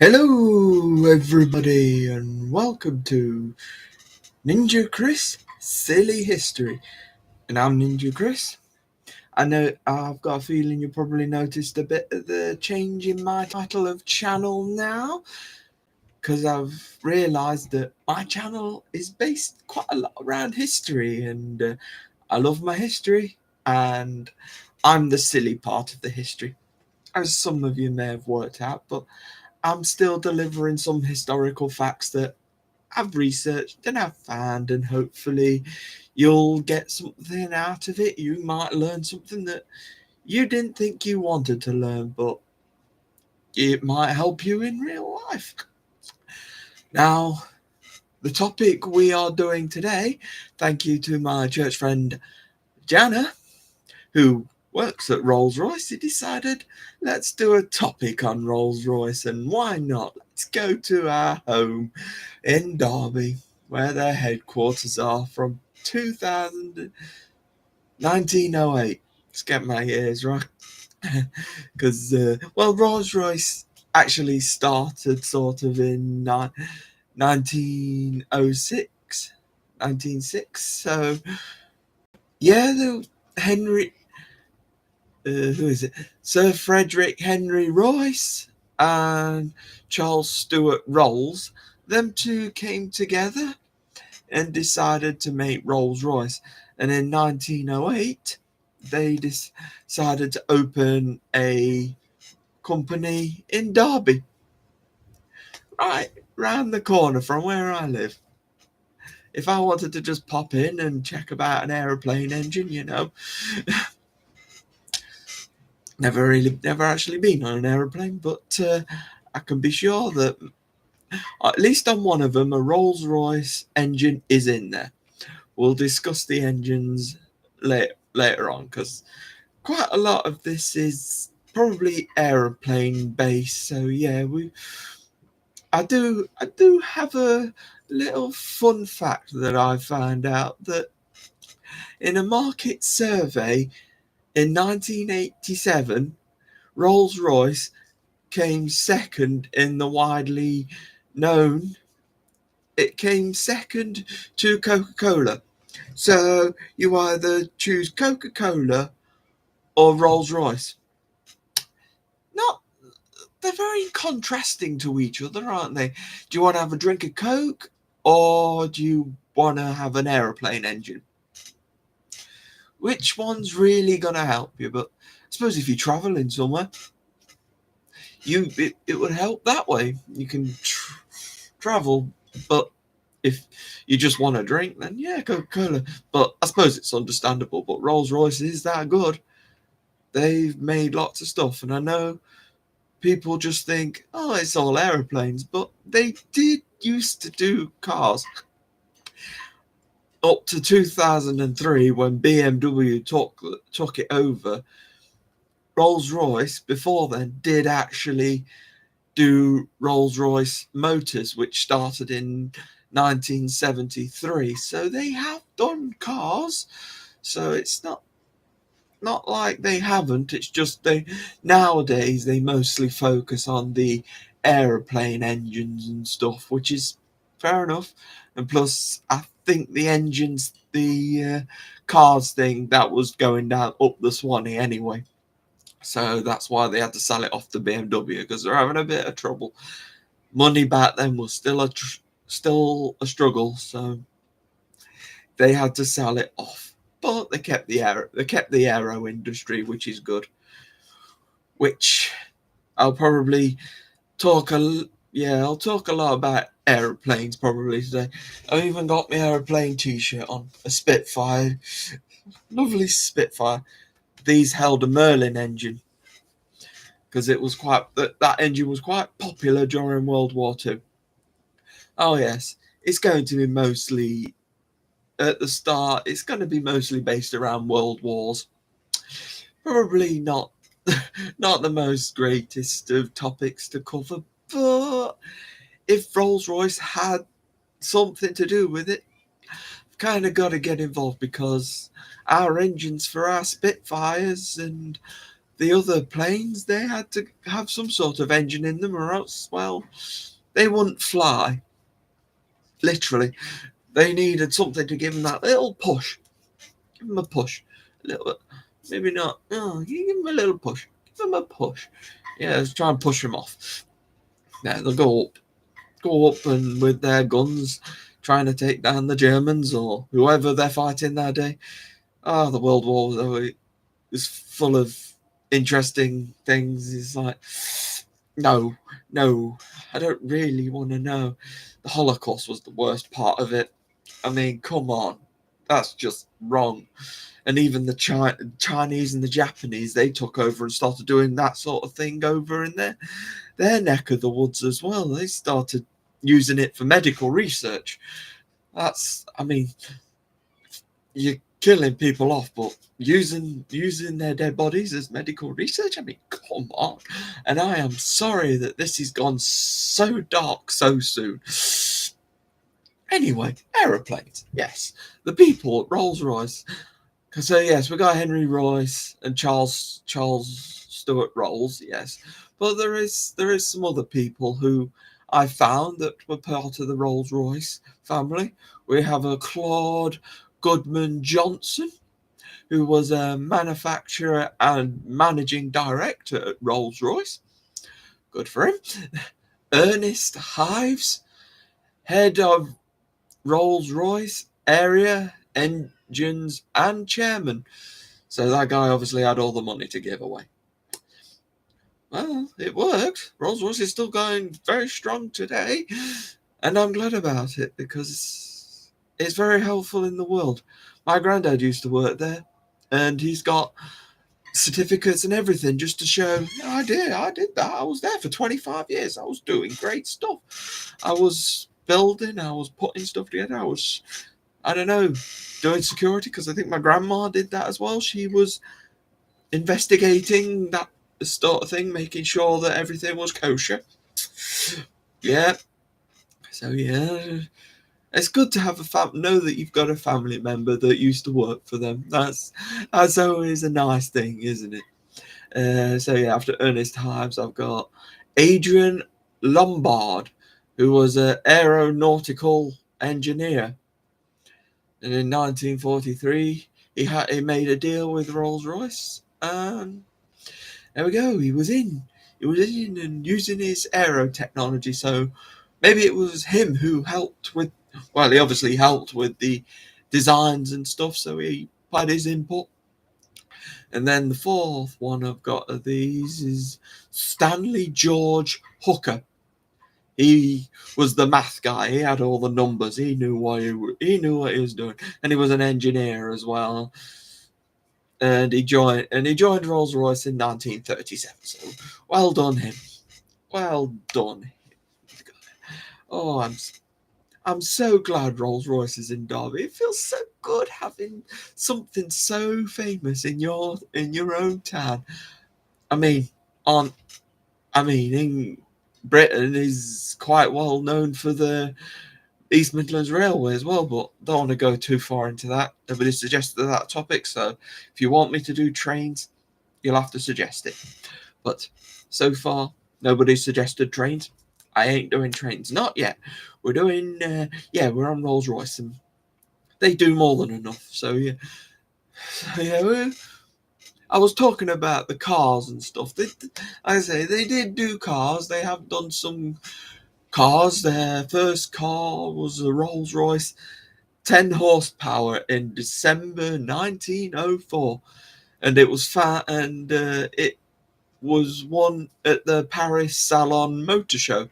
Hello, everybody, and welcome to NinjaChris Silly History. And I'm NinjaChris. I know I've got a feeling you probably noticed a bit of the change in my title of channel now, because I've realised that my channel is based quite a lot around history, and I love my history, and I'm the silly part of the history, as some of you may have worked out, but I'm still delivering some historical facts that I've researched and I've found, and hopefully you'll get something out of it. You might learn something that you didn't think you wanted to learn, but it might help you in real life. Now, the topic we are doing today, thank you to my church friend Jana, who works at Rolls Royce, he decided let's do a topic on Rolls Royce, and why not? Let's go to our home in Derby, where their headquarters are from 1908. Let's get my years right. Because, Rolls Royce actually started sort of in 1906. 1906. So, yeah, Henry, who is it? Sir Frederick Henry Royce and Charles Stuart Rolls. Them two came together and decided to make Rolls Royce. And in 1908, they decided to open a company in Derby, right round the corner from where I live. If I wanted to just pop in and check about an aeroplane engine, never actually been on an aeroplane, but I can be sure that at least on one of them, a Rolls Royce engine is in there. We'll discuss the engines later on, because quite a lot of this is probably aeroplane based. So yeah, I do have a little fun fact that I found out, that in a market survey in 1987, Rolls Royce came second in the widely known. It came second to Coca-Cola. So you either choose Coca-Cola or Rolls Royce. Not They're very contrasting to each other, aren't they? Do you want to have a drink of Coke, or do you want to have an aeroplane engine? Which one's really going to help you? But I suppose if you're traveling somewhere, it would help that way. You can travel, but if you just want a drink, then yeah, Coca-Cola. But I suppose it's understandable. But Rolls Royce is that good. They've made lots of stuff, and I know people just think, oh, it's all aeroplanes, but they did used to do cars. Up to 2003, when BMW took it over, Rolls-Royce before then did actually do Rolls-Royce Motors, which started in 1973. So they have done cars. So it's not like they haven't. It's just nowadays they mostly focus on the aeroplane engines and stuff, which is fair enough. And plus, I think the cars thing, that was going down up the Swanee anyway. So that's why they had to sell it off to BMW, because they're having a bit of trouble. Money back then was still a struggle, so they had to sell it off. But they kept the aero industry, which is good. Which I'll probably I'll talk a lot about aeroplanes probably today. I've even got my aeroplane t-shirt on, a Spitfire, lovely Spitfire. These held a Merlin engine, because that engine was quite popular during World War II. Oh yes, it's going to be mostly at the start. It's going to be mostly based around World Wars. Probably not not the most greatest of topics to cover, but if Rolls Royce had something to do with it, I've kind of got to get involved, because our engines for our Spitfires and the other planes, they had to have some sort of engine in them, or else, well, they wouldn't fly. Literally, they needed something to give them that little push. Give them a push, a little bit. Maybe not. Oh, you give them a little push. Give them a push. Yeah, let's try and push them off. Yeah, they'll go up, and with their guns, trying to take down the Germans or whoever they're fighting that day. The World War though is full of interesting things. It's like, no, I don't really want to know. The Holocaust was the worst part of it. I mean, come on, that's just wrong. And even the Chinese and the Japanese, they took over and started doing that sort of thing over in their neck of the woods as well. They started using it for medical research. I mean, you're killing people off, but using their dead bodies as medical research. I mean, come on. And I am sorry that this has gone so dark so soon. Anyway, aeroplanes. Yes, the people at Rolls Royce. So yes, we got Henry Royce and Charles Stuart Rolls. Yes, but there is some other people who I found that were part of the Rolls Royce family. We have a Claude Goodman Johnson, who was a manufacturer and managing director at Rolls Royce. Good for him. Ernest Hives, head of Rolls Royce area engines and chairman. So that guy obviously had all the money to give away. Well, it worked. Rolls Royce is still going very strong today, and I'm glad about it because it's very helpful in the world. My granddad used to work there, and he's got certificates and everything just to show, I did that. I was there for 25 years. I was doing great stuff. I was building, I was putting stuff together. I don't know, doing security, because I think my grandma did that as well. She was investigating that sort of thing, making sure that everything was kosher. Yeah. So yeah, it's good to have know that you've got a family member that used to work for them. That's always a nice thing, isn't it? So yeah, after Ernest Hives, I've got Adrian Lombard, who was an aeronautical engineer. And in 1943, he made a deal with Rolls Royce, and there we go. He was in and using his aero technology. So maybe it was him who helped with. Well, he obviously helped with the designs and stuff. So he had his input. And then the fourth one I've got of these is Stanley George Hooker. He was the math guy. He had all the numbers. He knew what he was doing, and he was an engineer as well. And he joined Rolls Royce in 1937. So well done him. Well done. Oh, I'm so glad Rolls Royce is in Derby. It feels so good having something so famous in your own town. I mean, in Britain is quite well known for the East Midlands Railway as well, but don't want to go too far into that. Nobody suggested that topic, so if you want me to do trains, you'll have to suggest it. But so far, nobody suggested trains. I ain't doing trains, not yet. We're doing, we're on Rolls Royce, and they do more than enough. So yeah, I was talking about the cars and stuff. They did do cars. They have done some cars. Their first car was a Rolls Royce 10 horsepower in December 1904, and it was it was won at the Paris Salon Motor Show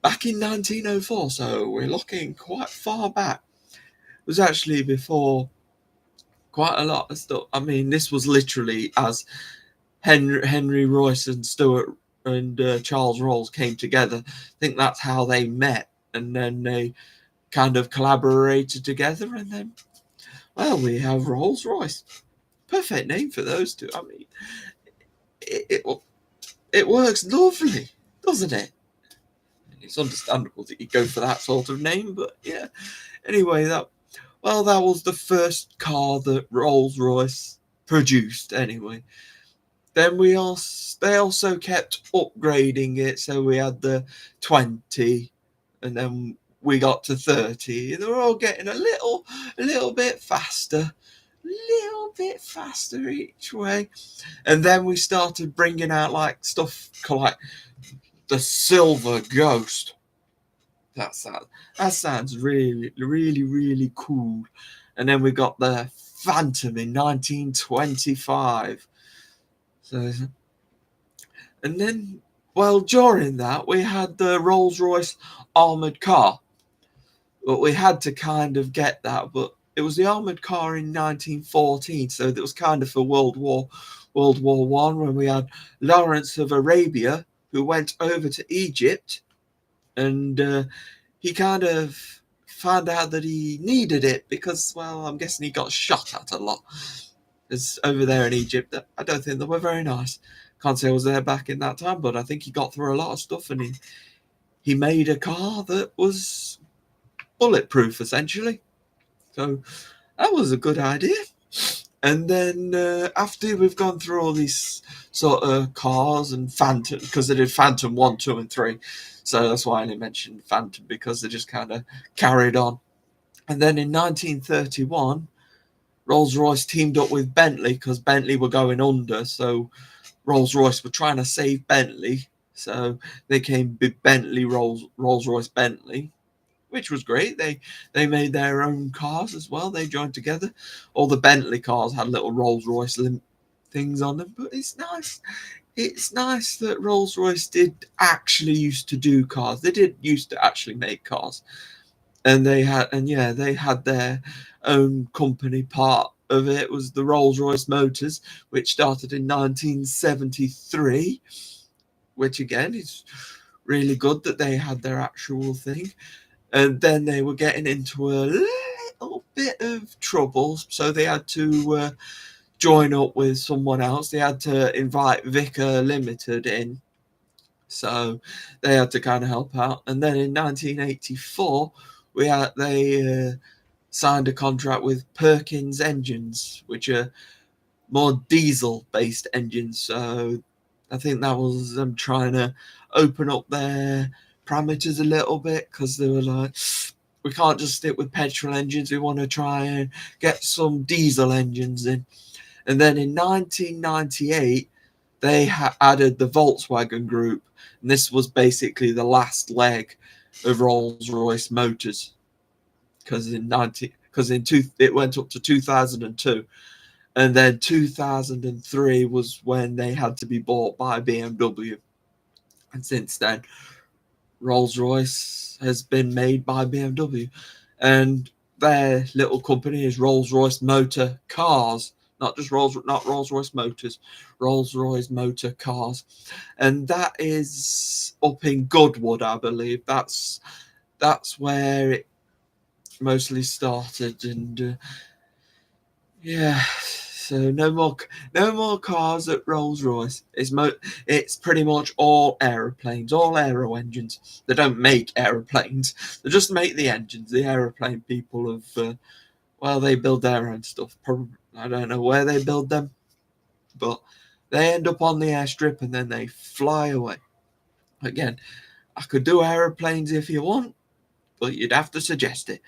back in 1904. So we're looking quite far back. It was actually before quite a lot of stuff. I mean, this was literally as Henry Royce and Stuart and Charles Rolls came together. I think that's how they met, and then they kind of collaborated together, and then, well, we have Rolls Royce. Perfect name for those two. I mean, it works lovely, doesn't it? It's understandable that you go for that sort of name, but yeah. Anyway, that was the first car that Rolls Royce produced. Anyway, Then they also kept upgrading it, so we had the 20, and then we got to 30. They were all getting a little bit faster, each way. And then we started bringing out like stuff like the Silver Ghost. That sounds really cool. And then we got the Phantom in 1925. So, and then, well, during that we had the Rolls Royce armored car, but we had to kind of get that. But it was the armored car in 1914, so it was kind of for World War One, when we had Lawrence of Arabia, who went over to Egypt, and he kind of found out that he needed it because, well, I'm guessing he got shot at a lot. It's over there in Egypt. I don't think they were very nice. Can't say I was there back in that time, but I think he got through a lot of stuff, and he made a car that was bulletproof, essentially. So that was a good idea. And then after we've gone through all these sort of cars and Phantom, because they did Phantom 1, 2, and 3. So that's why I only mentioned Phantom, because they just kind of carried on. And then in 1931, Rolls Royce teamed up with Bentley because Bentley were going under. So Rolls Royce were trying to save Bentley. So they came with Bentley, Rolls Royce Bentley, which was great. They made their own cars as well. They joined together. All the Bentley cars had little Rolls Royce things on them, but it's nice. It's nice that Rolls Royce did actually used to do cars. They did used to actually make cars, and they had their own company. Part of it was the Rolls Royce Motors, which started in 1973, which again is really good that they had their actual thing. And then they were getting into a little bit of trouble, so they had to join up with someone else. They had to invite Vickers Limited in, so they had to kind of help out. And then in 1984, they signed a contract with Perkins Engines, which are more diesel-based engines. So I think that was them trying to open up their parameters a little bit, because they were like, we can't just stick with petrol engines. We want to try and get some diesel engines in. And then in 1998, they added the Volkswagen Group, and this was basically the last leg of Rolls Royce Motors, because it went up to 2002. And then 2003 was when they had to be bought by BMW. And since then, Rolls-Royce has been made by BMW. And their little company is Rolls-Royce Motor Cars. Not Rolls-Royce Motors, Rolls-Royce Motor Cars. And that is up in Goodwood, I believe. That's where it mostly started. And yeah, so no more cars at Rolls-Royce. It's pretty much all aeroplanes, all aero engines. They don't make aeroplanes. They just make the engines. The aeroplane people they build their own stuff. Probably, I don't know where they build them, but they end up on the airstrip and then they fly away. Again, I could do aeroplanes if you want, but you'd have to suggest it.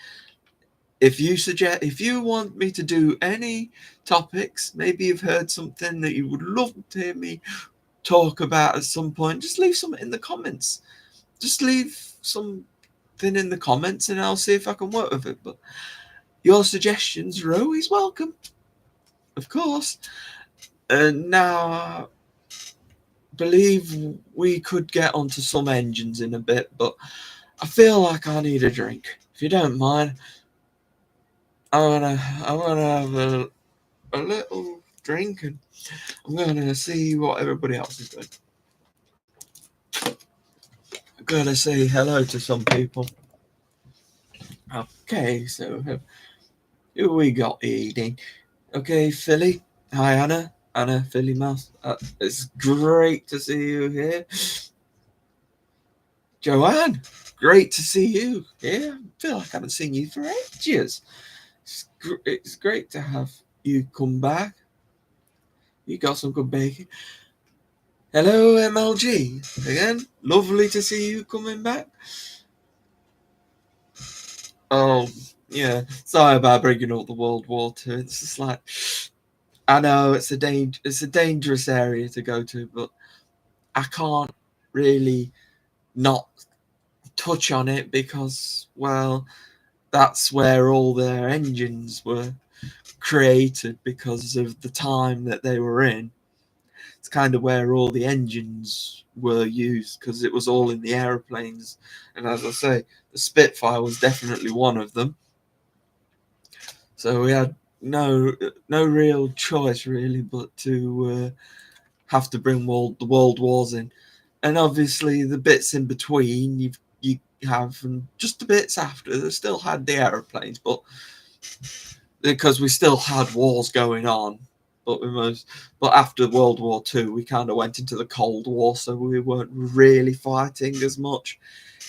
If you want me to do any topics, maybe you've heard something that you would love to hear me talk about at some point, just leave something in the comments. Just leave something in the comments and I'll see if I can work with it. But your suggestions are always welcome, of course. And now I believe we could get onto some engines in a bit, but I feel like I need a drink. If you don't mind, I'm gonna have a little drink, and I'm gonna see what everybody else is doing. I'm gonna say hello to some people. Okay, so who we got eating? Okay, Philly. Hi, Anna, Philly Mouse. It's great to see you here. Joanne, great to see you here. I feel like I haven't seen you for ages. It's great to have you come back. You got some good bacon. Hello, MLG. Again, lovely to see you coming back. Oh, yeah. Sorry about bringing up the World War II. It's just like, I know it's a dangerous area to go to, but I can't really not touch on it because, well, that's where all their engines were created because of the time that they were in. It's kind of where all the engines were used because it was all in the aeroplanes. And as I say, the Spitfire was definitely one of them. So we had no real choice really but to have to bring the world wars in. And obviously the bits in between you have, and just the bits after, they still had the aeroplanes, but because we still had wars going on. But after World War II, we kind of went into the Cold War, so we weren't really fighting as much.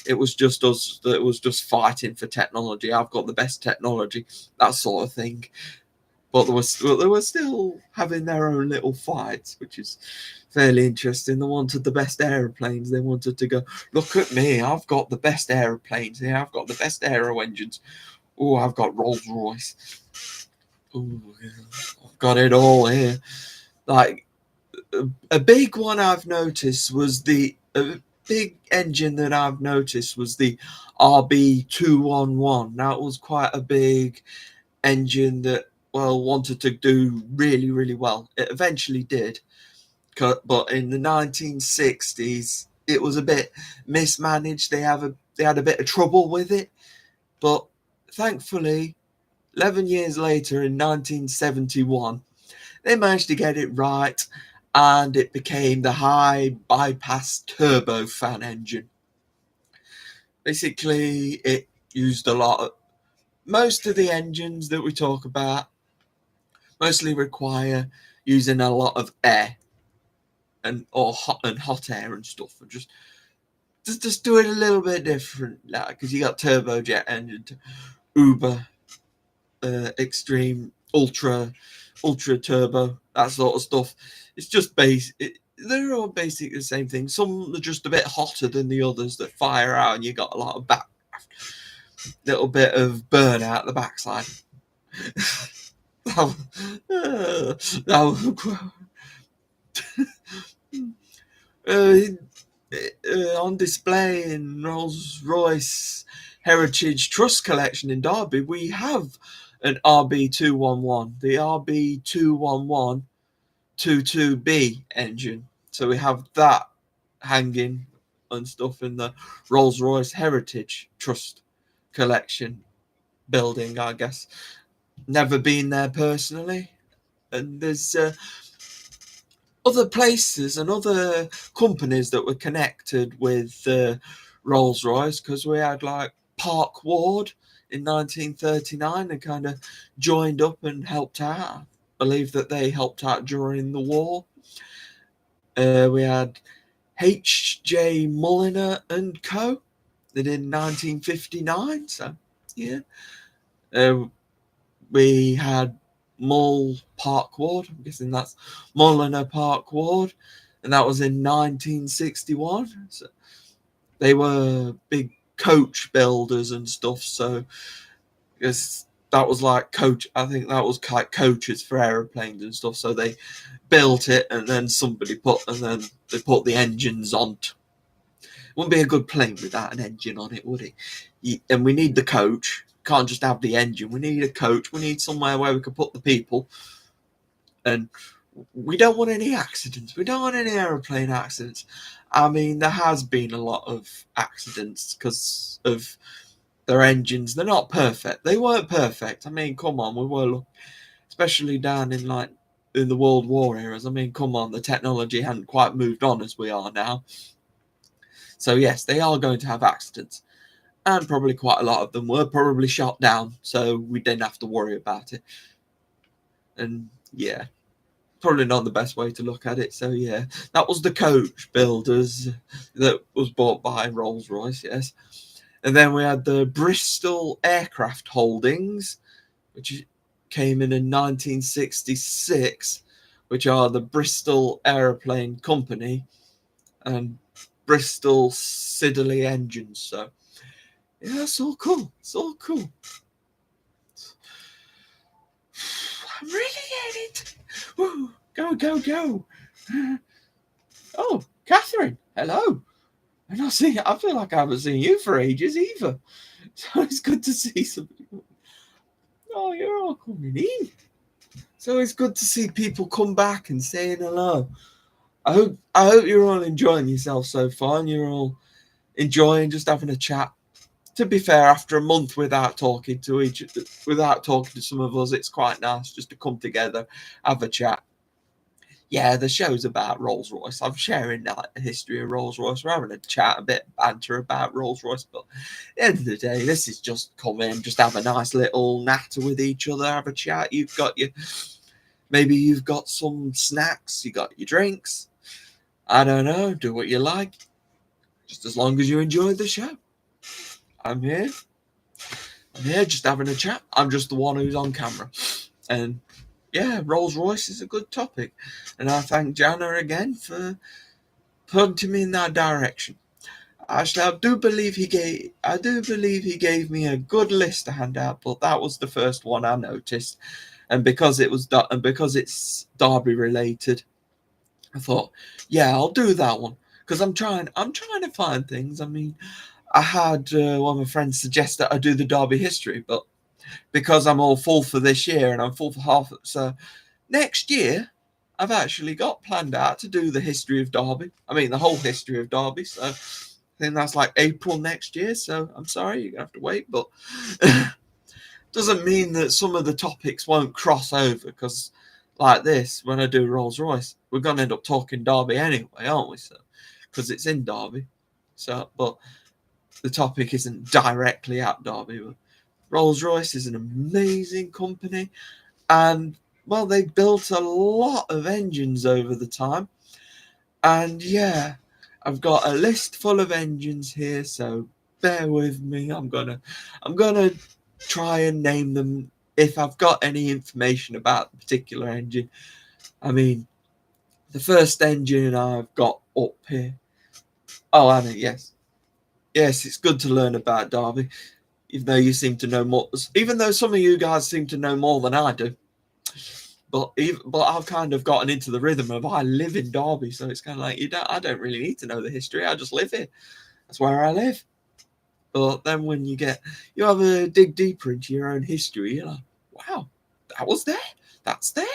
It was just us that was just fighting for technology. I've got the best technology, that sort of thing. But they were still having their own little fights, which is fairly interesting. They wanted the best aeroplanes. They wanted to go, look at me, I've got the best aeroplanes here. I've got the best aero engines. Oh, I've got Rolls Royce. Ooh, I've got it all here. Like a big one I've noticed was a big engine that I've noticed was the RB211. That was quite a big engine that wanted to do really, really well. It eventually did, but in the 1960s it was a bit mismanaged. They had a bit of trouble with it, but thankfully 11 years later in 1971 they managed to get it right, and it became the high bypass turbofan engine. Basically it used most of the engines that we talk about mostly require using a lot of air and hot air and stuff, and just do it a little bit different, like, because you got turbojet engine, uber, extreme, ultra turbo, that sort of stuff. It's just they're all basically the same thing. Some are just a bit hotter than the others that fire out, and you got a lot of little bit of burn out the backside. On display in Rolls Royce Heritage Trust Collection in Derby, we have an RB211, the RB211 22B engine. So we have that hanging and stuff in the Rolls Royce Heritage Trust Collection building, I guess. Never been there personally. And there's other places and other companies that were connected with Rolls Royce, because we had like Park Ward in 1939 and kind of joined up and helped out. I believe that they helped out during the war. We had H.J. Mulliner and Co. They did in 1959. So, yeah. We had Mull Park Ward. I'm guessing that's Mulliner Park Ward. And that was in 1961. So they were big coach builders and stuff. So that was like I think that was like coaches for aeroplanes and stuff. So they built it, and then they put the engines on. Wouldn't be a good plane without an engine on it, would it? And we need the coach. Can't just have the engine. We need a coach. We need somewhere where we can put the people. And we don't want any accidents. We don't want any aeroplane accidents. I mean, there has been a lot of accidents because of their engines. They're not perfect. They weren't perfect. I mean, come on. We were, especially down in the World War eras. I mean, come on. The technology hadn't quite moved on as we are now. So yes, they are going to have accidents. And probably quite a lot of them were probably shot down, so we didn't have to worry about it. And yeah, probably not the best way to look at it. So yeah, that was the coach builders that was bought by Rolls Royce, yes. And then we had the Bristol Aircraft Holdings, which came in 1966, which are the Bristol Aeroplane Company and Bristol Siddeley Engines. So yeah, it's all cool. It's all cool. I'm really getting it. Woo, go, go, go. Oh, Catherine, hello. And I feel like I haven't seen you for ages either. So it's good to see somebody. Oh, you're all coming in. So it's good to see people come back and saying hello. I hope you're all enjoying yourself so far, and you're all enjoying just having a chat. To be fair, after a month without talking to some of us, it's quite nice just to come together, have a chat. Yeah, the show's about Rolls Royce. I'm sharing the history of Rolls Royce. We're having a chat, a bit of banter about Rolls Royce, but at the end of the day, this is just come in, just have a nice little natter with each other, have a chat. Maybe you've got some snacks, you got your drinks. I don't know, do what you like, just as long as you enjoy the show. I'm here just having a chat. I'm just the one who's on camera. And yeah, Rolls Royce is a good topic. And I thank Jana again for pointing me in that direction. Actually, I do believe he gave me a good list to hand out, but that was the first one I noticed. And because it's Derby related, I thought, yeah, I'll do that one. Because I'm trying to find things. I mean, I had one of my friends suggest that I do the Derby history, but because I'm all full for this year and I'm full for half, so next year I've actually got planned out to do the history of Derby. I mean, the whole history of Derby. So I think that's like April next year. So I'm sorry, you're gonna have to wait, but doesn't mean that some of the topics won't cross over. Because like this, when I do Rolls Royce, we're gonna end up talking Derby anyway, aren't we? So because it's in Derby. So, but the topic isn't directly at Derby. But Rolls Royce is an amazing company, and well, they built a lot of engines over the time. And yeah, I've got a list full of engines here, so bear with me. I'm gonna try and name them if I've got any information about the particular engine. I mean, the first engine I've got up here. Oh, Anna, yes. Yes, it's good to learn about Derby, even though you seem to know more. Even though some of you guys seem to know more than I do. But I've kind of gotten into the rhythm of I live in Derby, so it's kind of like I don't really need to know the history. I just live here. That's where I live. But then when you have a dig deeper into your own history, you're like, wow, that was there. That's there.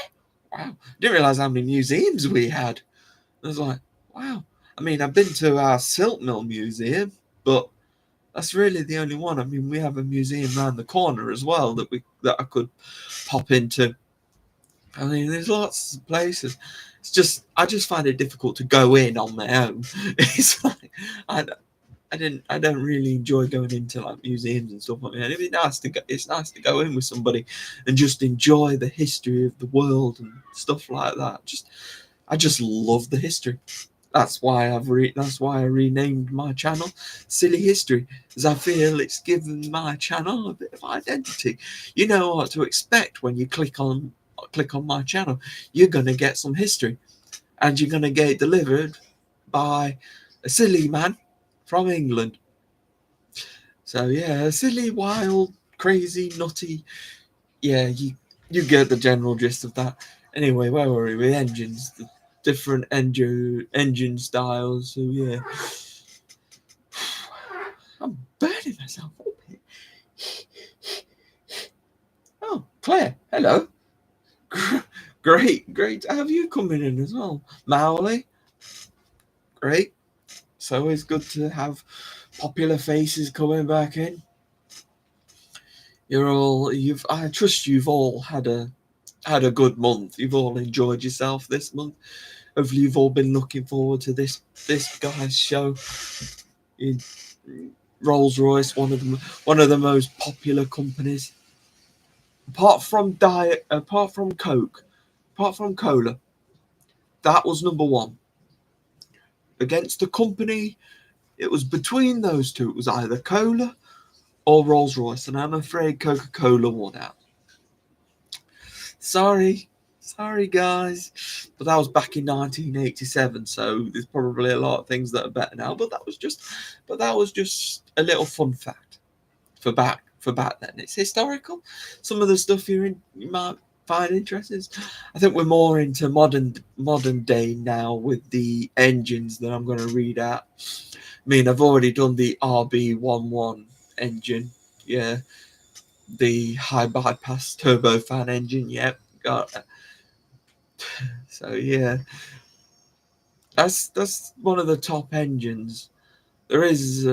Wow, didn't realize how many museums we had. I was like, wow. I mean, I've been to our Silk Mill Museum, but that's really the only one. I mean, we have a museum around the corner as well that I could pop into. I mean, there's lots of places. I just find it difficult to go in on my own. It's like I don't really enjoy going into like museums and stuff like that. It's nice to go in with somebody and just enjoy the history of the world and stuff like that. I just love the history. That's why I renamed my channel Silly History, because I feel it's given my channel a bit of identity. You know what to expect when you click on my channel. You're gonna get some history, and you're gonna get it delivered by a silly man from England. So yeah, silly, wild, crazy, nutty. Yeah, you get the general gist of that. Anyway, where were we with engines? The different engine styles. So yeah, I'm burning myself up here. Oh, Claire, hello. Great to have you coming in as well. Mowley, great. It's always good to have popular faces coming back in. I trust you've all had a good month. You've all enjoyed yourself this month. Hopefully you've all been looking forward to this guy's show. In Rolls Royce, one of the most popular companies. Apart from Coke, apart from cola, that was number one. Against the company, it was between those two. It was either cola or Rolls Royce, and I'm afraid Coca-Cola won out. Sorry, Sorry, guys, but that was back in 1987. So there's probably a lot of things that are better now. But that was just a little fun fact for back then. It's historical. Some of the stuff you might find interesting. I think we're more into modern day now with the engines that I'm going to read out. I mean, I've already done the RB11 engine. Yeah, the high bypass turbofan engine. Yep, got that. So yeah, that's one of the top engines. There is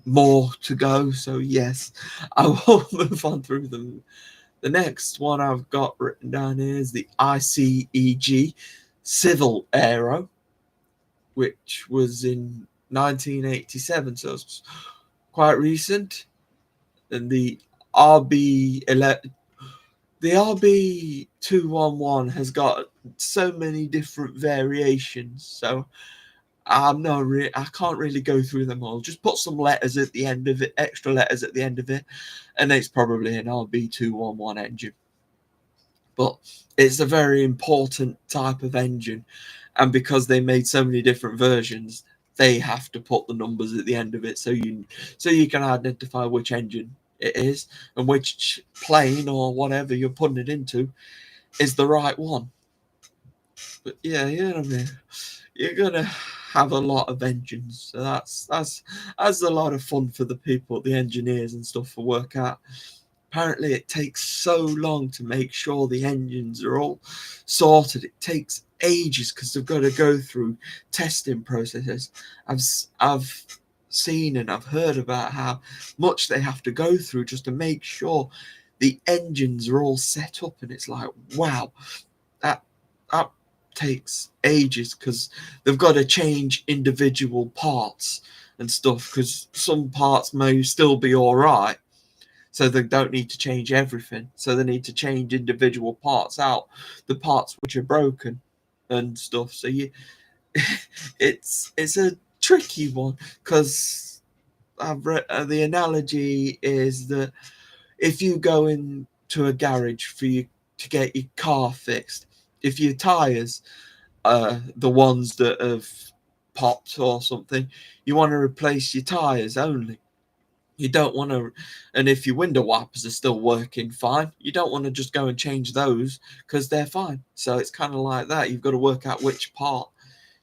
more to go, so yes, I will move on through them. The next one I've got written down here is the ICEG Civil Aero, which was in 1987, so it's quite recent. And the RB211 has got so many different variations, so I can't really go through them all. Just put some letters at the end of it, extra letters at the end of it, and it's probably an RB211 engine. But it's a very important type of engine, and because they made so many different versions, they have to put the numbers at the end of it so you can identify which engine it is and which plane or whatever you're putting it into is the right one. But yeah, you know what I mean. You're gonna have a lot of engines, so that's a lot of fun for the people, the engineers and stuff, to work out. Apparently, it takes so long to make sure the engines are all sorted. It takes ages because they've got to go through testing processes. I've seen and I've heard about how much they have to go through just to make sure the engines are all set up, and it's like, wow, that takes ages because they've got to change individual parts and stuff, because some parts may still be all right, so they don't need to change everything, so they need to change individual parts out, the parts which are broken and stuff. So it's a tricky one, because I've read the analogy is that if you go into a garage to get your car fixed, if your tires the ones that have popped or something, you want to replace your tires only. You don't want to, and if your window wipers are still working fine, you don't want to just go and change those because they're fine. So it's kind of like that. You've got to work out which part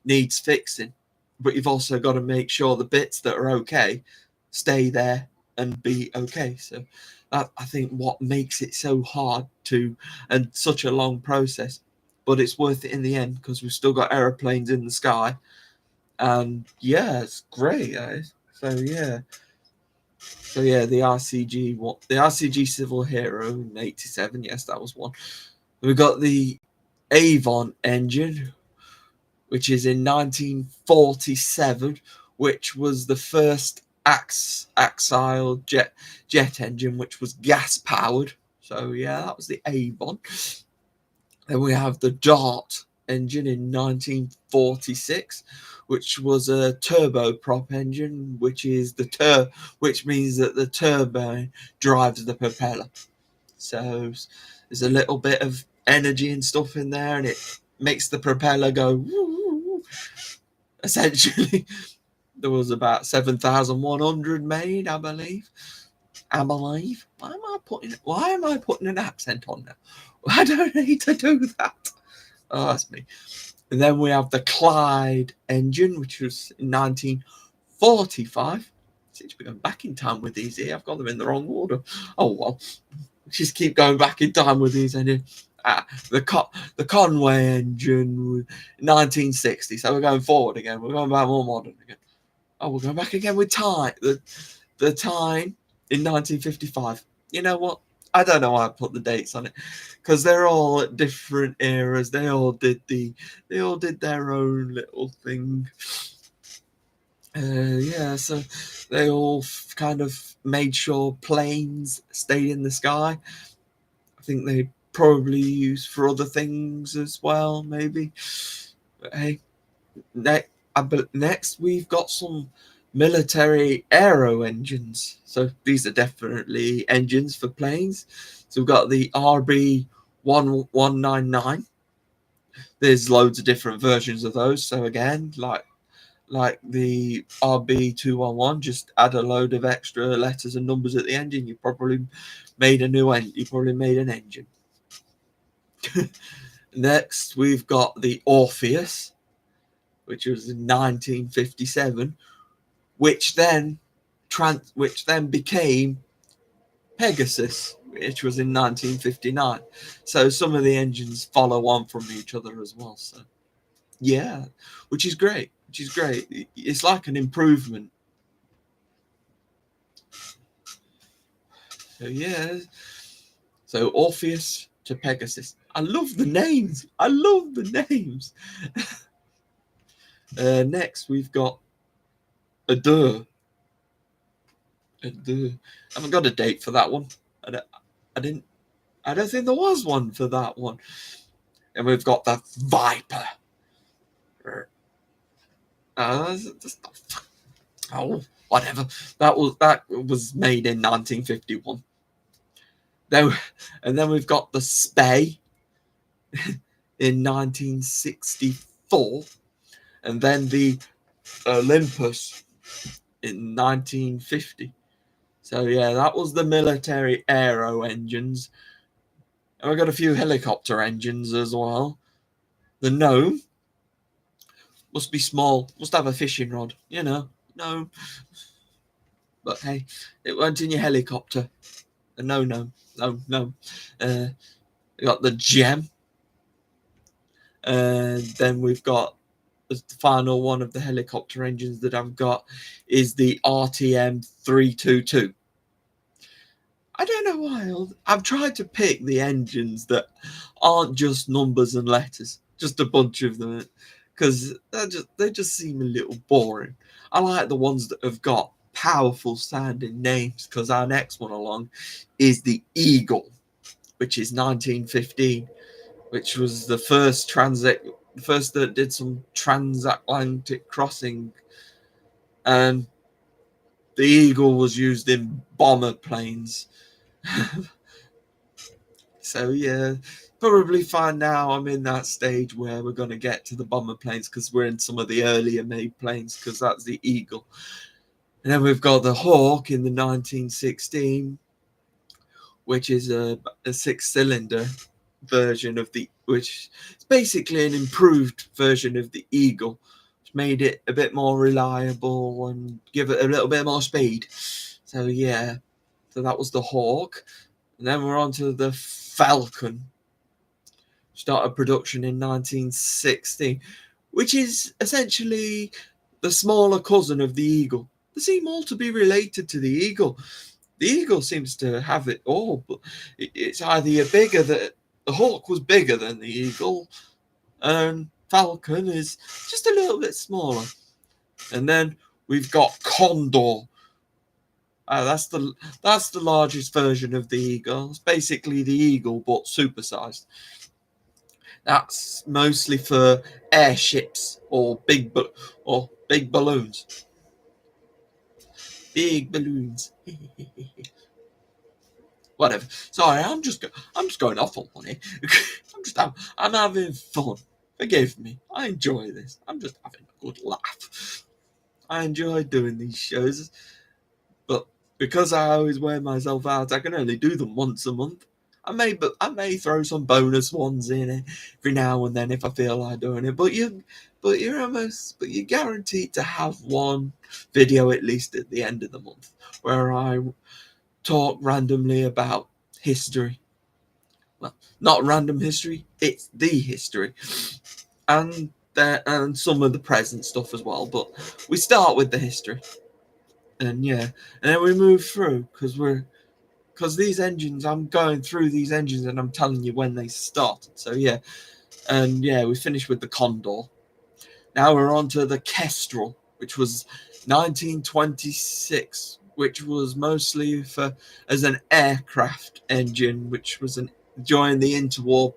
needs fixing, but you've also got to make sure the bits that are okay stay there and be okay. So that, I think, what makes it so hard and such a long process, but it's worth it in the end because we've still got aeroplanes in the sky, and yeah, it's great, guys. So yeah, the RCG Civil Hero in '87. Yes, that was one. We got the Avon engine, which is in 1947, which was the first axial jet engine, which was gas powered. So yeah, that was the Avon. Then we have the Dart engine in 1946, which was a turboprop engine, which means that the turbine drives the propeller. So there's a little bit of energy and stuff in there, and it makes the propeller go woo. Essentially, there was about 7,100 made, I believe. Why am I putting an accent on now? I don't need to do that. Oh, that's me. And then we have the Clyde engine, which was in 1945. Seems to be going back in time with these here. I've got them in the wrong order. Oh well, just keep going back in time with these. And the Conway engine, 1960. So we're going forward again. We're going back more modern again. Oh, we're going back again with Tyne. The Tyne in 1955. You know what? I don't know why I put the dates on it, because they're all at different eras. They all did their own little thing. Yeah, so they all kind of made sure planes stayed in the sky. I think they probably used for other things as well, maybe. But hey, next we've got some military aero engines. So these are definitely engines for planes. So we've got the RB 1199. There's loads of different versions of those. So again, like the RB211, just add a load of extra letters and numbers at the end, and you probably made a new engine. You probably made an engine. Next, we've got the Orpheus, which was in 1957, which then became Pegasus, which was in 1959. So some of the engines follow on from each other as well. So yeah, which is great. It's like an improvement. So yeah. So Orpheus to Pegasus. I love the names. Next, we've got Adieu. I haven't got a date for that one. I don't think there was one for that one. And we've got the Viper. Whatever. That was made in 1951. And then we've got the Spey in 1964, and then the Olympus in 1950. So yeah, that was the military aero engines. And we've got a few helicopter engines as well. The Gnome must be small, must have a fishing rod, No. But hey, it went in your helicopter. No. We got the Gem. And then we've got the final one of the helicopter engines that I've got is the RTM 322. I don't know why. I've tried to pick the engines that aren't just numbers and letters, just a bunch of them, because they just seem a little boring. I like the ones that have got powerful sounding names, because our next one along is the Eagle, which is 1915, which was the first that did some transatlantic crossing, and the Eagle was used in bomber planes. So yeah, probably fine now. I'm in that stage where we're going to get to the bomber planes, because we're in some of the earlier made planes, because that's the Eagle. And then we've got the Hawk in the 1916, which is a 6-cylinder version of which is basically an improved version of the Eagle, which made it a bit more reliable and give it a little bit more speed. So yeah, so that was the Hawk. And then we're on to the Falcon. Started production in 1960, which is essentially the smaller cousin of the Eagle. They seem all to be related to the Eagle. The Eagle seems to have it all, but it's either bigger that the Hawk was bigger than the Eagle, and Falcon is just a little bit smaller. And then we've got Condor. That's the largest version of the Eagle. It's basically the Eagle but supersized. That's mostly for airships or big balloons. Big balloons. Whatever. Sorry, I'm just going off on one here. I'm having fun. Forgive me. I enjoy this. I'm just having a good laugh. I enjoy doing these shows, but because I always wear myself out, I can only do them once a month. I may throw some bonus ones in every now and then if I feel like doing it. But you're guaranteed to have one video at least at the end of the month where I talk randomly about history. Well, not random history, it's the history. And some of the present stuff as well. But we start with the history. And yeah, and then we move through, because these engines, I'm going through these engines and I'm telling you when they started. So yeah, and yeah, we finished with the Condor. Now we're on to the Kestrel, which was 1926, which was mostly as an aircraft engine, which was during the interwar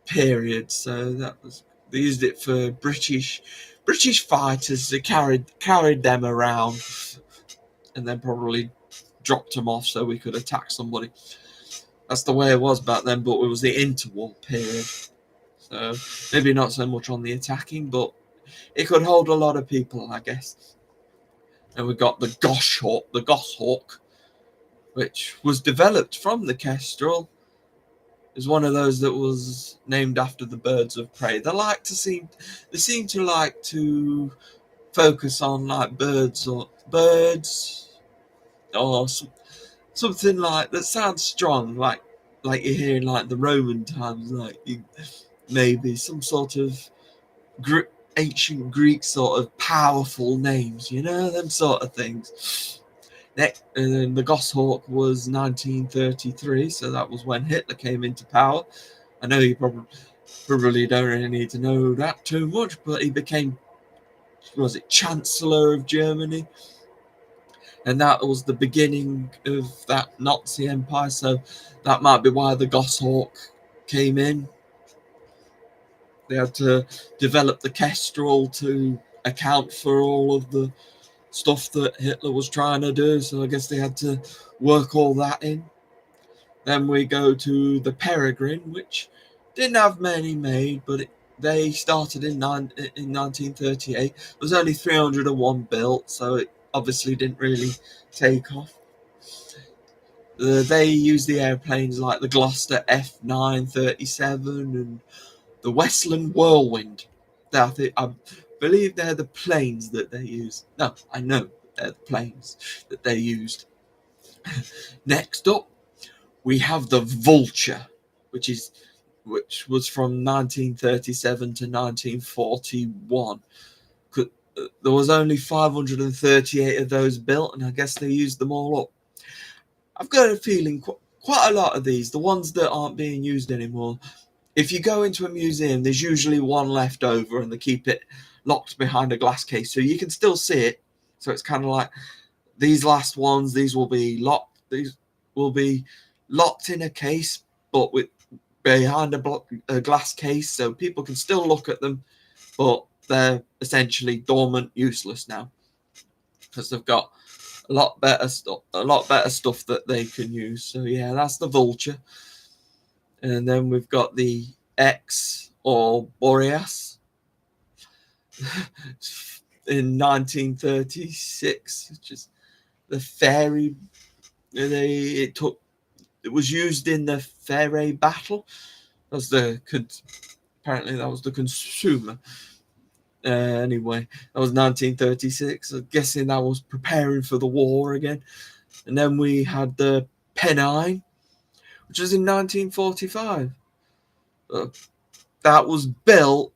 period. So they used it for British fighters. They carried them around, and then probably dropped them off so we could attack somebody. That's the way it was back then, but it was the interwar period. So maybe not so much on the attacking, but it could hold a lot of people, I guess. And we've got the Goshawk, which was developed from the Kestrel. Is one of those that was named after the birds of prey. They seem to like to focus on like birds or something like that sounds strong, like you hear in like the Roman times, like maybe some sort of ancient Greek sort of powerful names, them sort of things. Next, and then the Goshawk was 1933, so that was when Hitler came into power. I know you probably don't really need to know that too much, but he became, was it Chancellor of Germany? And that was the beginning of that Nazi empire, so that might be why the Goshawk came in. They had to develop the Kestrel to account for all of the stuff that Hitler was trying to do, so I guess they had to work all that in. Then we go to the Peregrine, which didn't have many made, but they started in 1938. There was only 301 built, so it obviously didn't really take off. They used the airplanes like the Gloucester F937 and the Westland Whirlwind. I believe they're the planes that they use. No, I know they're the planes that they used. Next up, we have the Vulture, which was from 1937 to 1941. There was only 538 of those built, and I guess they used them all up. I've got a feeling quite a lot of these, the ones that aren't being used anymore, if you go into a museum, there's usually one left over, and they keep it locked behind a glass case, so you can still see it. So it's kind of like these last ones, these will be locked. These will be locked in a case, but behind a glass case, so people can still look at them, but they're essentially dormant, useless now, because they've got a lot better stuff that they can use. So yeah, that's the Vulture. And then we've got the X or Boreas in 1936, which is the fairy. It was used in the Fairy battle. Apparently that was the consumer. Anyway, that was 1936. I'm guessing that was preparing for the war again. And then we had the Pennine, which was in 1945. That was built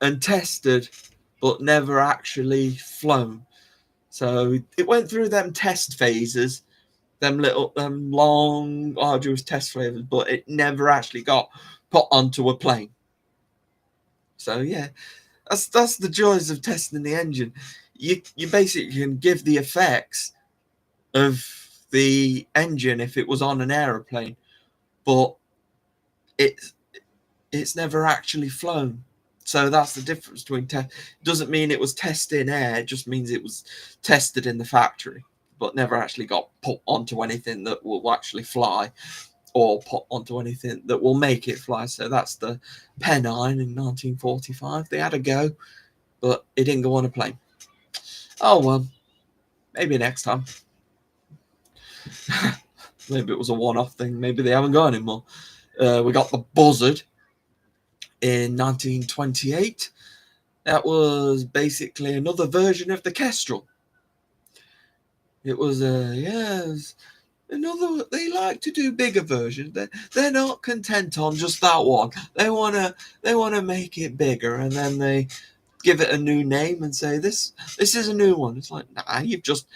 and tested, but never actually flown. So it went through them test phases, them long, arduous test phases, but it never actually got put onto a plane. So yeah, that's the joys of testing the engine. You basically can give the effects of the engine if it was on an aeroplane, but it's never actually flown. So that's the difference between test. Doesn't mean it was tested in air, it just means it was tested in the factory, but never actually got put onto anything that will actually fly, or put onto anything that will make it fly. So that's the Pennine in 1945. They had a go, but it didn't go on a plane. Oh well, maybe next time. Maybe it was a one-off thing. Maybe they haven't got anymore. We got the Buzzard in 1928. That was basically another version of the Kestrel. It was another. They like to do bigger versions. They're not content on just that one. They wanna make it bigger, and then they give it a new name and say this is a new one. It's like, nah, you've just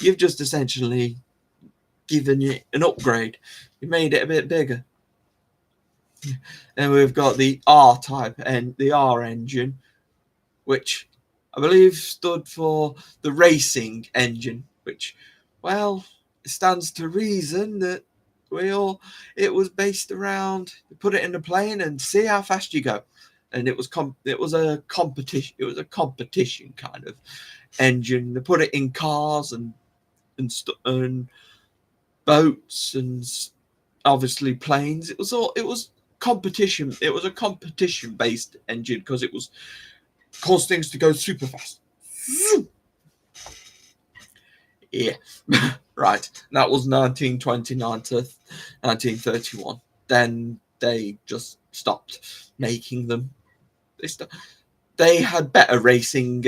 essentially given it an upgrade. You made it a bit bigger. And we've got the R type and the R engine, which I believe stood for the racing engine, which, well, it stands to reason that it was based around, put it in a plane and see how fast you go. And it was a competition kind of engine. They put it in cars and boats and obviously planes. It was competition. It was a competition based engine because it was caused things to go super fast. Yeah. Right. That was 1929 to 1931. Then they just stopped making them. They had better racing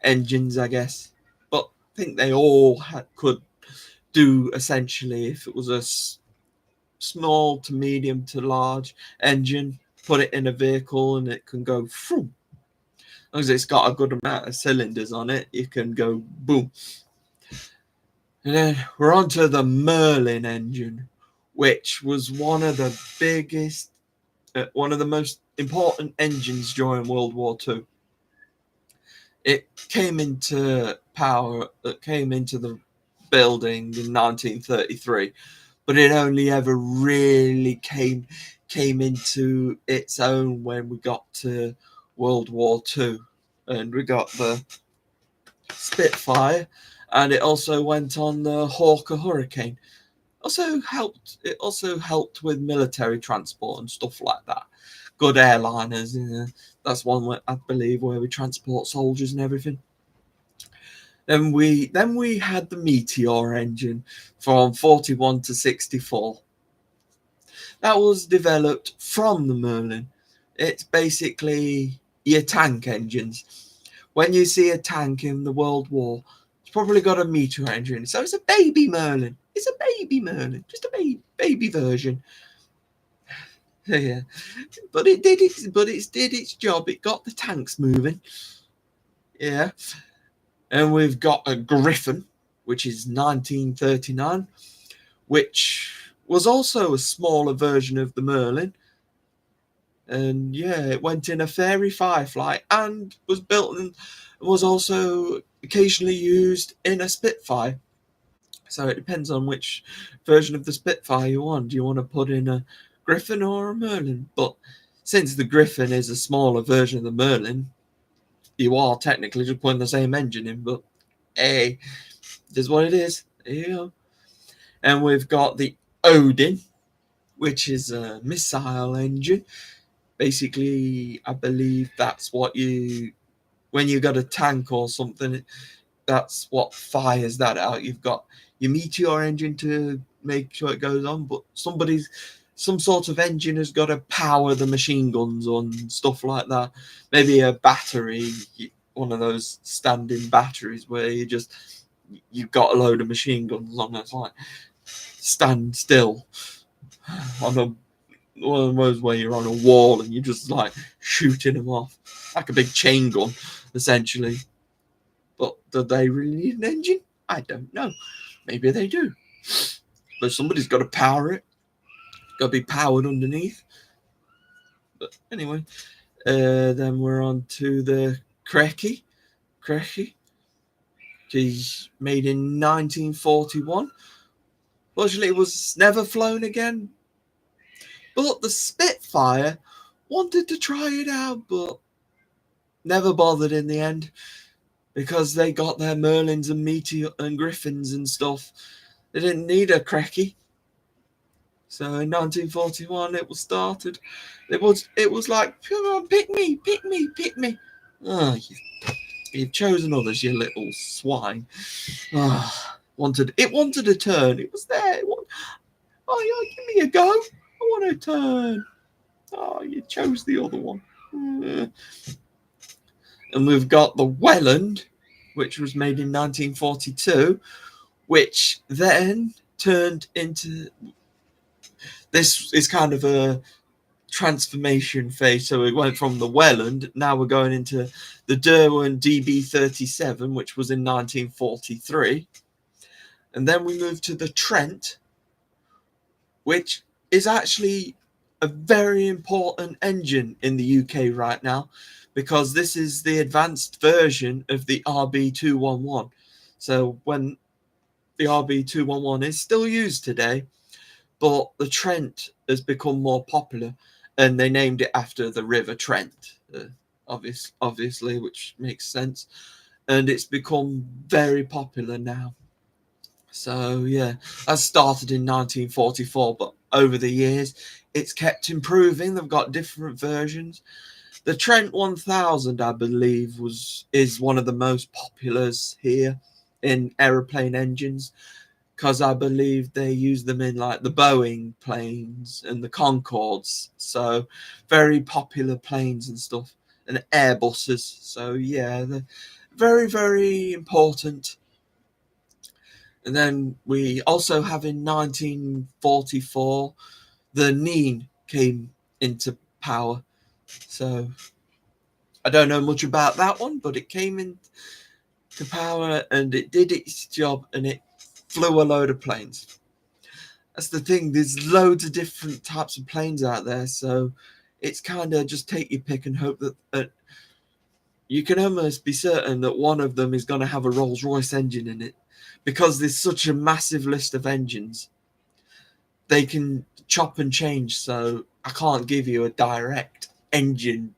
engines, I guess, but I think they all could do essentially if it was a small to medium to large engine, put it in a vehicle and it can go through. As long as it's got a good amount of cylinders on it, you can go boom. And then we're on to the Merlin engine, which was one of the biggest, one of the most important engines during World War II. It came into power, it came into the building in 1933, but it only ever really came into its own when we got to World War II, and we got the Spitfire, and it also went on the Hawker Hurricane. It also helped with military transport and stuff like that. Good airliners. That's one where, I believe, where we transport soldiers and everything. Then we had the Meteor engine from 41 to 64. That was developed from the Merlin. It's basically your tank engines. When you see a tank in the World War, it's probably got a Meteor engine. So it's a baby Merlin. It's a baby Merlin, just a baby version. Yeah, but it did its job. It got the tanks moving. Yeah, and we've got a Griffin, which is 1939, which was also a smaller version of the Merlin. And yeah, it went in a Fairy Firefly and was built and was also occasionally used in a Spitfire. So it depends on which version of the Spitfire you want. Do you want to put in a Griffin or a Merlin? But since the Griffin is a smaller version of the Merlin, you are technically just putting the same engine in. But hey, this is what it is. There you go. And we've got the Odin, which is a missile engine. Basically, I believe that's what when you got a tank or something, that's what fires that out. You've got your Meteor engine to make sure it goes on, but some sort of engine has got to power the machine guns and stuff like that. Maybe a battery, one of those standing batteries where you've got a load of machine guns on. That's like stand still on one of those where you're on a wall and you're just like shooting them off like a big chain gun, essentially. But do they really need an engine? I don't know. Maybe they do. But somebody's got to power it. Got to be powered underneath. But anyway, then we're on to the Krekki. She's made in 1941. Fortunately, it was never flown again. But the Spitfire wanted to try it out, but never bothered in the end because they got their Merlins and Meteor and Griffins and stuff. They didn't need a Krekki. So in 1941, it was started. It was like, come on, pick me. Oh, you've chosen others, you little swine. Wanted a turn. It was there. Oh, yeah, give me a go. I want a turn. Oh, you chose the other one. And we've got the Welland, which was made in 1942, which then turned into... This is kind of a transformation phase. So we went from the Welland, now we're going into the Derwent DB37, which was in 1943. And then we moved to the Trent, which is actually a very important engine in the UK right now, because this is the advanced version of the RB211. So when the RB211 is still used today, but the Trent has become more popular, and they named it after the River Trent, obviously, which makes sense. And it's become very popular now. So yeah, that started in 1944, but over the years. It's kept improving. They've got different versions. The Trent 1000, I believe, is one of the most populars here in aeroplane engines, because I believe they use them in like the Boeing planes and the Concords. So very popular planes and stuff, and Airbuses. So yeah, they're very, very important. And then we also have in 1944, the Nin came into power. So I don't know much about that one, but it came into power and it did its job and it flew a load of planes. That's the thing, there's loads of different types of planes out there, so it's kind of just take your pick and hope that you can almost be certain that one of them is going to have a Rolls Royce engine in it, because there's such a massive list of engines. They can chop and change, so I can't give you a direct engine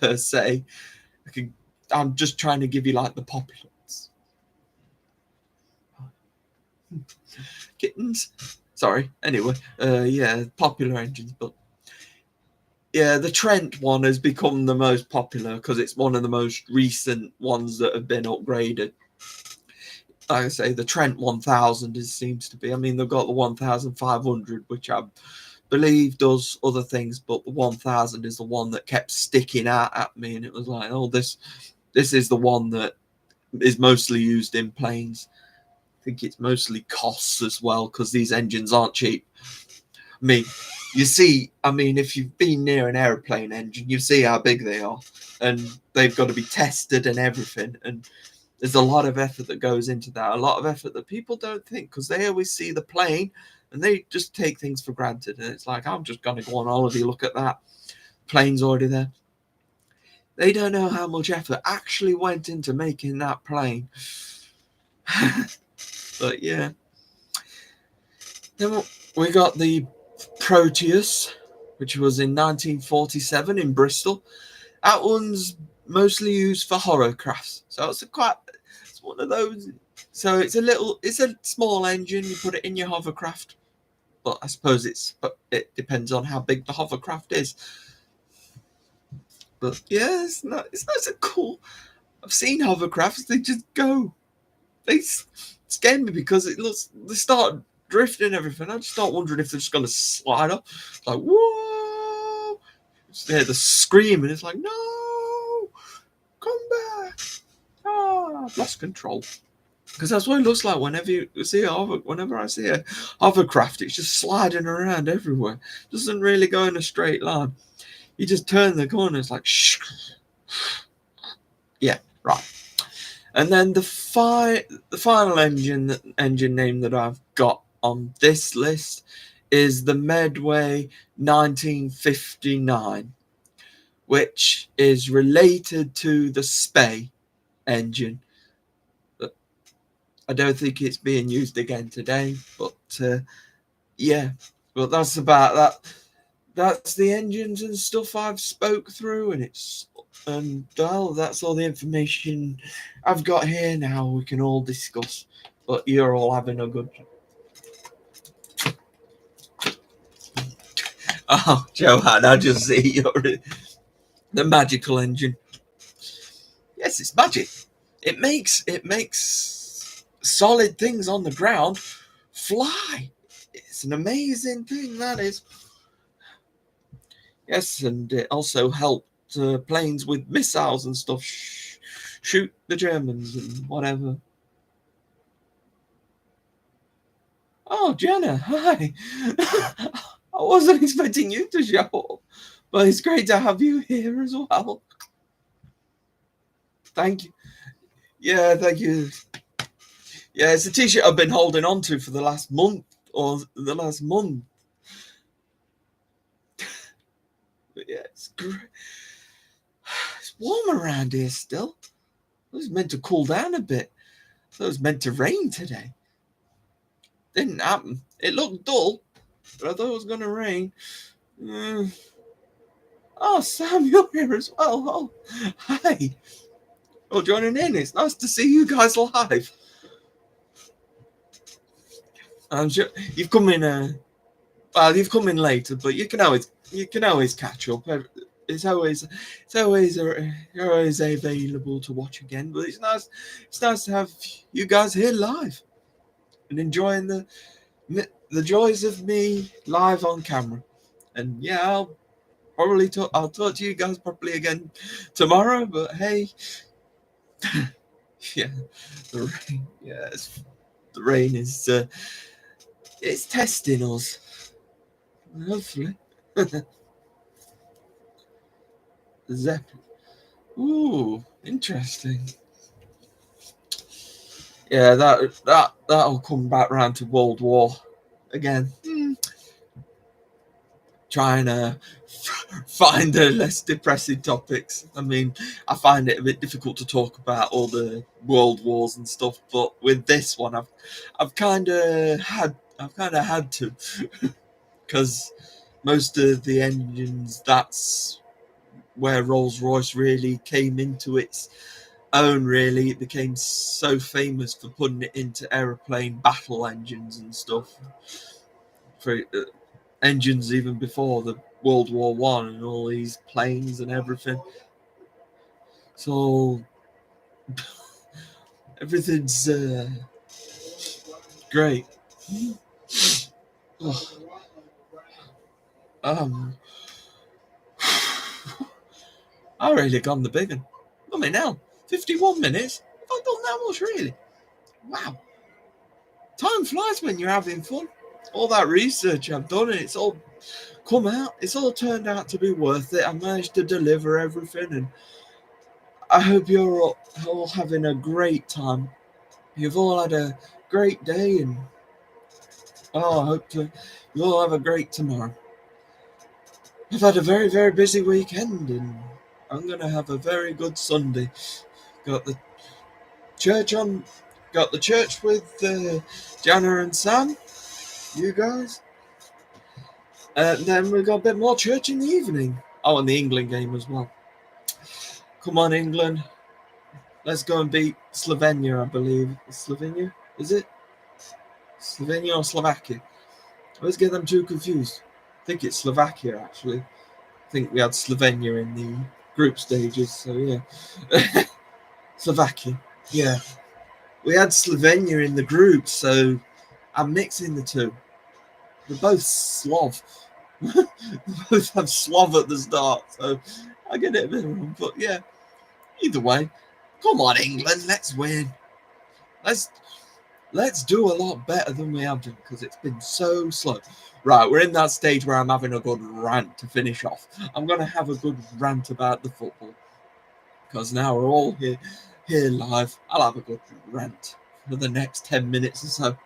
per se. I'm just trying to give you like the populace. Kittens. Sorry. Anyway, yeah, popular engines, but yeah, the Trent one has become the most popular because it's one of the most recent ones that have been upgraded. Like I say, the Trent 1000 seems to be. I mean, they've got the 1500, which I believe does other things, but the 1000 is the one that kept sticking out at me, and it was like, oh, this is the one that is mostly used in planes. I think it's mostly costs as well, because these engines aren't cheap. I mean, you see, if you've been near an aeroplane engine, you see how big they are, and they've got to be tested and everything, and there's a lot of effort that goes into that, a lot of effort that people don't think, because they always see the plane and they just take things for granted, and it's like, I'm just going to go on holiday, look at that, plane's already there. They don't know how much effort actually went into making that plane. But yeah, then we got the Proteus, which was in 1947 in Bristol. That one's mostly used for hovercrafts, so it's one of those. So it's a small engine. You put it in your hovercraft, but I suppose it depends on how big the hovercraft is. But yeah, it's not so cool. I've seen hovercrafts; they just go. They scare me because they start drifting and everything. I just start wondering if they're just going to slide up. It's like, whoa! They're the scream, and it's like, no, come back! Ah, I've lost control. Because that's what it looks like whenever I see a hovercraft. It's just sliding around everywhere. It doesn't really go in a straight line. You just turn the corner. It's like, shh. Yeah, right. And then the final engine name that I've got on this list is the Medway 1959, which is related to the Spey engine. But I don't think it's being used again today, but yeah. But that's about that. That's the engines and stuff I've spoke through, and well, that's all the information I've got here now. We can all discuss, but you're all having a good. Oh, Johan, I just see the magical engine. Yes, it's magic. It makes solid things on the ground fly. It's an amazing thing, that is. Yes, and it also helped planes with missiles and stuff shoot the Germans and whatever. Oh, Jenna, hi. I wasn't expecting you to show up, but it's great to have you here as well. Thank you. Yeah, thank you. Yeah, it's a t-shirt I've been holding on to for the last month. But yeah, it's great. It's warm around here still. It was meant to cool down a bit. So it was meant to rain today. Didn't happen. It looked dull, but I thought it was going to rain. Oh, Sam, you're here as well. Oh, hi. Oh, joining in. It's nice to see you guys live. I'm sure you've come in. Well, you've come in later, but you can always catch up. It's always you're always available to watch again. But it's nice to have you guys here live and enjoying the joys of me live on camera. And yeah, I'll talk to you guys probably again tomorrow. But hey, yeah, the rain, the rain is it's testing us. Hopefully, Zeppelin. Ooh, interesting. Yeah, that'll come back round to World War again. Trying to find less depressing topics. I mean, I find it a bit difficult to talk about all the world wars and stuff, but with this one, I've kind of had to, because most of the engines, that's where Rolls Royce really came into its own. Really, it became so famous for putting it into aeroplane battle engines and stuff. For engines even before the World War One and all these planes and everything. So everything's great. Oh, um, I really gone the big one. I mean, now 51 minutes. Have I done that much really? Wow. Time flies when you're having fun. All that research I've done, and it's all come out. It's all turned out to be worth it. I managed to deliver everything, and I hope you're all having a great time. You've all had a great day, and I hope you all have a great tomorrow. I've had a very, very busy weekend, and I'm going to have a very good Sunday. Got the church with Jana and Sam, you guys. And then we've got a bit more church in the evening. Oh, and the England game as well. Come on, England. Let's go and beat Slovenia, I believe. Slovenia? Is it? Slovenia or Slovakia? I always get them too confused. I think it's Slovakia, actually. I think we had Slovenia in the group stages, so yeah. Slovakia, yeah. We had Slovenia in the group, so I'm mixing the two. They're both Slav. They both have Slav at the start, so I get it a bit wrong. But yeah, either way, come on, England, let's win. Let's do a lot better than we have done, because it's been so slow. Right, we're in that stage where I'm having a good rant to finish off. I'm going to have a good rant about the football, because now we're all here live. I'll have a good rant for the next 10 minutes or so.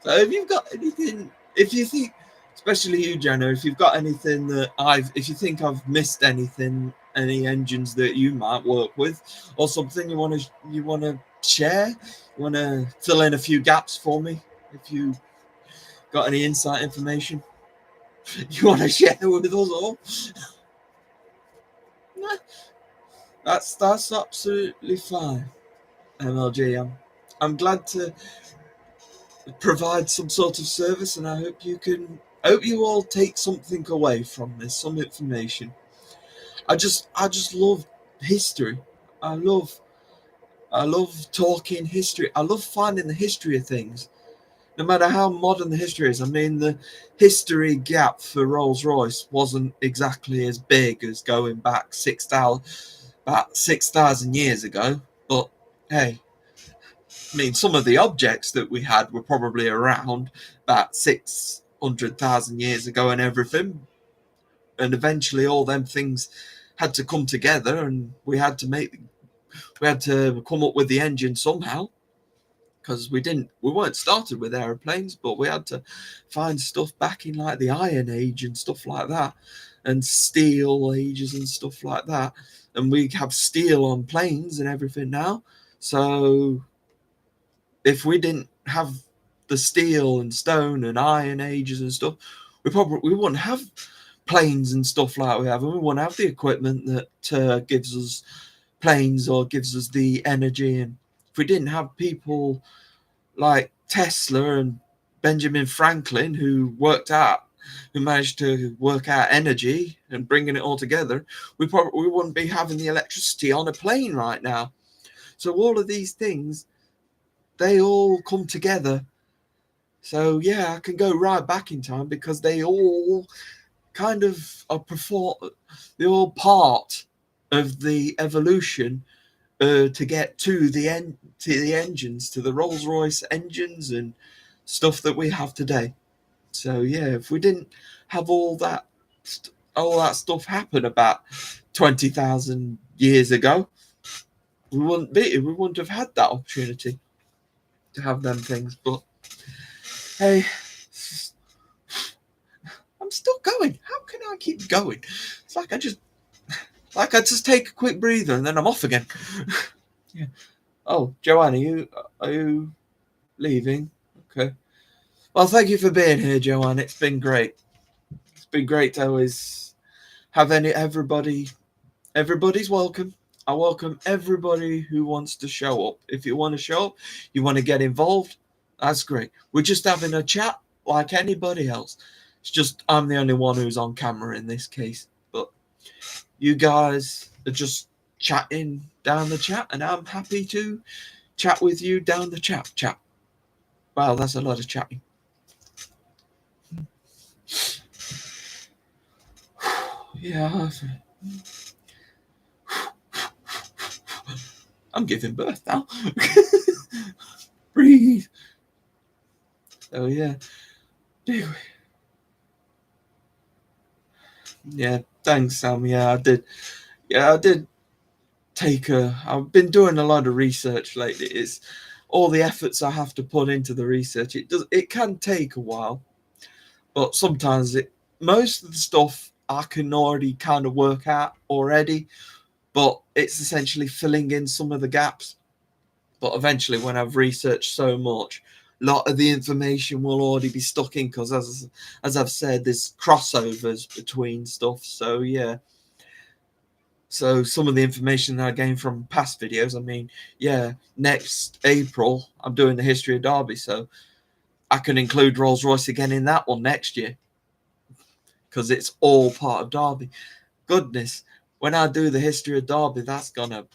So if you've got anything, if you think, especially you, Jenna, if you've got anything that if you think I've missed anything, any engines that you might work with, or something you want to share, you want to fill in a few gaps for me, if you got any insight information you want to share with us all, that's absolutely fine. MLG, I'm glad to provide some sort of service, and I hope you all take something away from this, some information. I just love history. I love talking history. I love finding the history of things, no matter how modern the history is. I mean, the history gap for Rolls Royce wasn't exactly as big as going back 6,000 years ago, but hey, I mean, some of the objects that we had were probably around about 600,000 years ago and everything. And eventually all them things had to come together, and we had to come up with the engine somehow, because we weren't started with airplanes, but we had to find stuff back in like the Iron Age and stuff like that, and steel ages and stuff like that. And we have steel on planes and everything now. So if we didn't have the steel and stone and iron ages and stuff, we wouldn't have planes and stuff like we have, and we wouldn't have the equipment that gives us planes or gives us the energy. And if we didn't have people like Tesla and Benjamin Franklin, who managed to work out energy and bringing it all together, we wouldn't be having the electricity on a plane right now. So all of these things, they all come together. So yeah, I can go right back in time because they all kind of are they're all part of the evolution to get to the engines, to the Rolls Royce engines and stuff that we have today. So yeah, if we didn't have all that stuff happen about 20,000 years ago, we wouldn't have had that opportunity to have them things. But hey, I'm still going. How can I keep going? It's like I just take a quick breather and then I'm off again. Yeah. Oh, Joanne, are you leaving? Okay. Well, thank you for being here, Joanne. It's been great. It's been great to always have everybody. Everybody's welcome. I welcome everybody who wants to show up. If you want to show up, you want to get involved, that's great. We're just having a chat like anybody else. It's just I'm the only one who's on camera in this case. But you guys are just chatting down the chat, and I'm happy to chat with you down the chat. Wow, that's a lot of chatting. Yeah. I'm giving birth now. Breathe. Oh yeah. Yeah, thanks, Sam. Yeah, I did. Yeah, I did I've been doing a lot of research lately. It's all the efforts I have to put into the research. It can take a while, but sometimes most of the stuff I can already kind of work out already, but it's essentially filling in some of the gaps. But eventually, when I've researched so much, a lot of the information will already be stuck in because, as I've said, there's crossovers between stuff. So yeah. So some of the information that I gained from past videos, I mean, yeah, next April I'm doing the history of Derby, so I can include Rolls Royce again in that one next year because it's all part of Derby. Goodness, when I do the history of Derby, that's gonna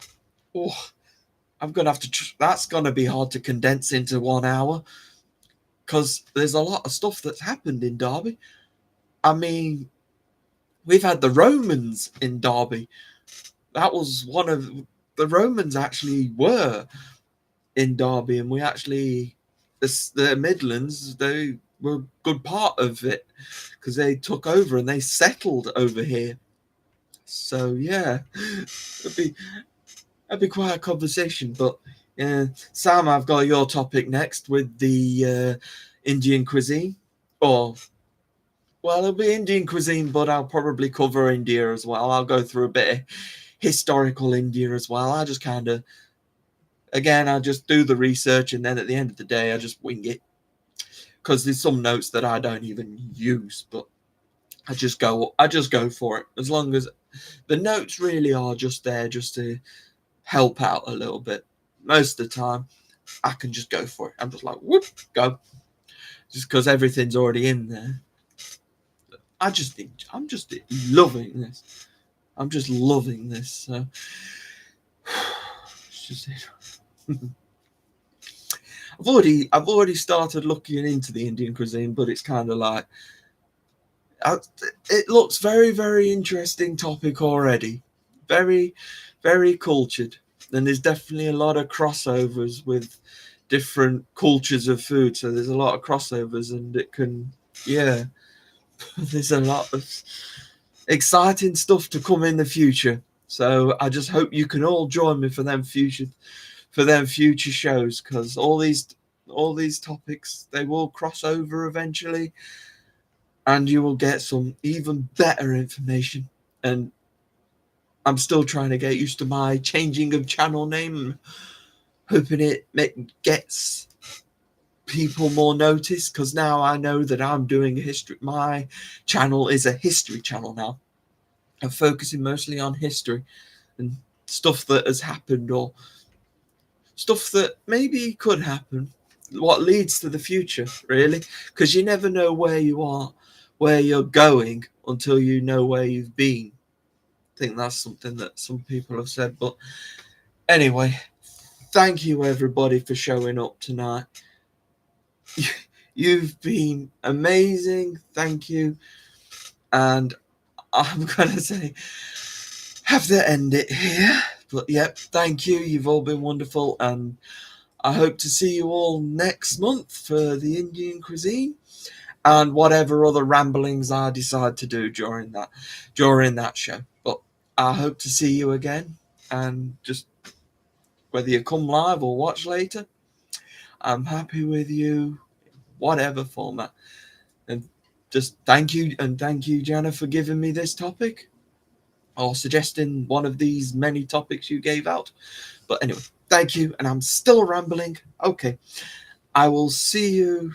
be hard to condense into 1 hour because there's a lot of stuff that's happened in Derby. I mean, we've had the Romans in Derby. That was one of the Romans actually were in Derby, and the Midlands, they were a good part of it because they took over and they settled over here. So yeah, that'd be quite a conversation. But Sam, I've got your topic next with the Indian cuisine, or well, it'll be Indian cuisine, but I'll probably cover India as well. I'll go through a bit of historical India as well. I just kind of, again, I just do the research, and then at the end of the day, I just wing it because there's some notes that I don't even use, but I just go for it as long as the notes really are just there just to help out a little bit. Most of the time, I can just go for it. I'm just like, whoop, go, just because everything's already in there. I'm just loving this. I'm just loving this. So it's just it. I've already started looking into the Indian cuisine, but it's kind of like it looks very, very interesting topic already. Very, very cultured, and there's definitely a lot of crossovers with different cultures of food. So there's a lot of crossovers, and it can, yeah, there's a lot of exciting stuff to come in the future. So I just hope you can all join me for them future shows, because all these topics, they will cross over eventually, and you will get some even better information. And I'm still trying to get used to my changing of channel name, hoping it gets people more notice, because now I know that I'm doing a history. My channel is a history channel now. I'm focusing mostly on history and stuff that has happened, or stuff that maybe could happen, what leads to the future, really, because you never know where you are, where you're going, until you know where you've been. I think that's something that some people have said. But anyway, thank you everybody for showing up tonight. You've been amazing. Thank you. And I'm gonna say, have to end it here. But yep, thank you. You've all been wonderful, and I hope to see you all next month for the Indian cuisine and whatever other ramblings I decide to do during that show. But I hope to see you again, and just whether you come live or watch later, I'm happy with you, whatever format. And just thank you, and thank you, Jana, for giving me this topic or suggesting one of these many topics you gave out. But anyway, thank you, and I'm still rambling. Okay, I will see you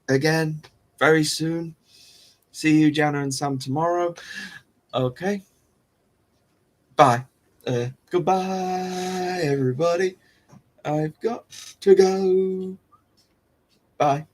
again very soon. See you, Jana and Sam, tomorrow. Okay, bye. Goodbye, everybody. I've got to go. Bye.